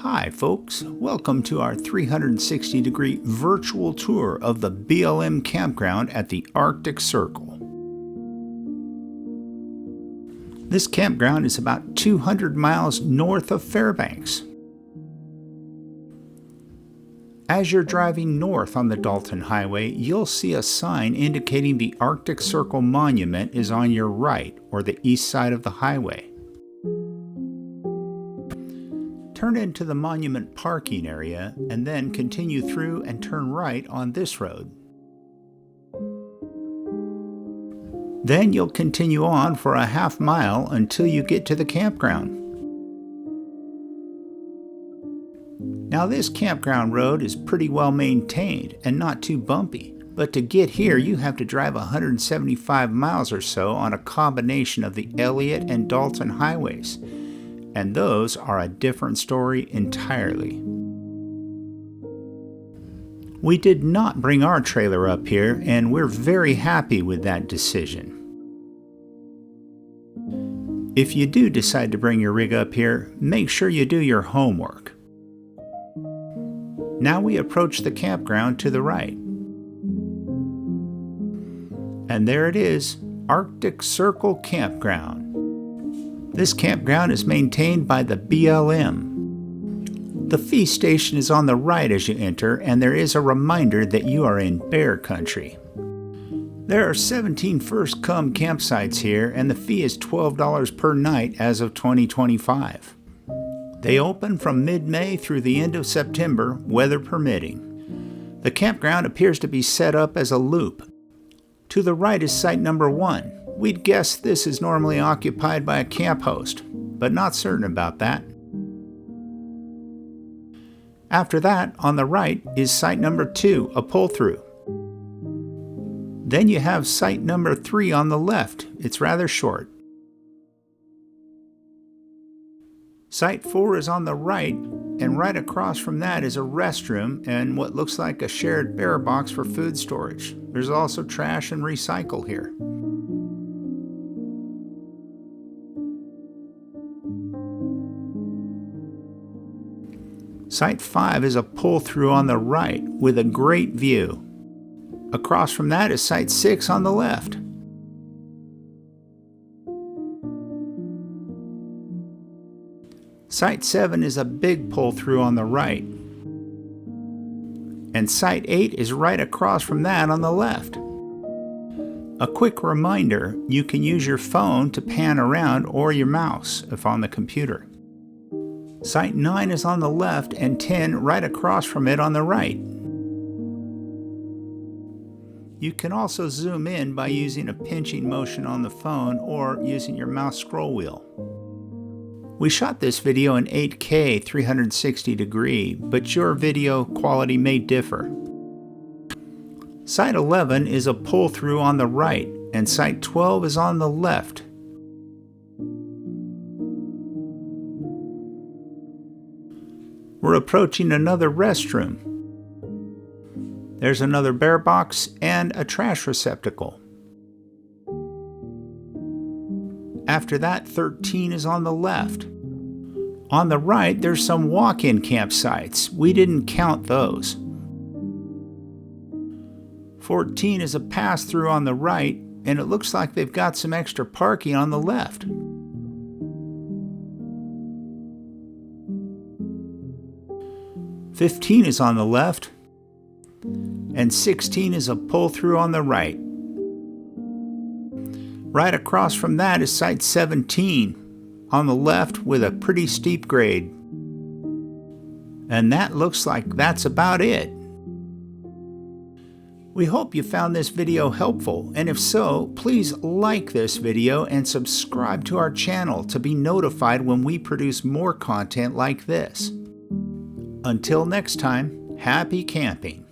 Hi folks, welcome to our 360-degree virtual tour of the BLM Campground at the Arctic Circle. This campground is about 200 miles north of Fairbanks. As you're driving north on the Dalton Highway, you'll see a sign indicating the Arctic Circle Monument is on your right, or the east side of the highway. Turn into the monument parking area and then continue through and turn right on this road. Then you'll continue on for a half mile until you get to the campground. Now this campground road is pretty well maintained and not too bumpy, but to get here you have to drive 175 miles or so on a combination of the Elliott and Dalton highways. And those are a different story entirely. We did not bring our trailer up here, and we're very happy with that decision. If you do decide to bring your rig up here, make sure you do your homework. Now we approach the campground to the right. And there it is, Arctic Circle Campground. This campground is maintained by the BLM. The fee station is on the right as you enter, and there is a reminder that you are in bear country. There are 17 first-come campsites here, and the fee is $12 per night as of 2025. They open from mid-May through the end of September, weather permitting. The campground appears to be set up as a loop. To the right is site number 1. We'd guess this is normally occupied by a camp host, but not certain about that. After that, on the right, is site number 2, a pull-through. Then you have site number 3 on the left. It's rather short. Site 4 is on the right, and right across from that is a restroom and what looks like a shared bear box for food storage. There's also trash and recycle here. Site 5 is a pull-through on the right with a great view. Across from that is Site 6 on the left. Site 7 is a big pull-through on the right. And Site 8 is right across from that on the left. A quick reminder, you can use your phone to pan around or your mouse if on the computer. Site 9 is on the left and 10 right across from it on the right. You can also zoom in by using a pinching motion on the phone or using your mouse scroll wheel. We shot this video in 8K 360 degree, but your video quality may differ. Site 11 is a pull-through on the right, and Site 12 is on the left. We're approaching another restroom. There's another bear box and a trash receptacle. After that, 13 is on the left. On the right, there's some walk-in campsites. We didn't count those. 14 is a pass-through on the right, and it looks like they've got some extra parking on the left. 15 is on the left, and 16 is a pull-through on the right. Right across from that is Site 17 on the left with a pretty steep grade. And that looks like that's about it. We hope you found this video helpful, and if so, please like this video and subscribe to our channel to be notified when we produce more content like this. Until next time, happy camping!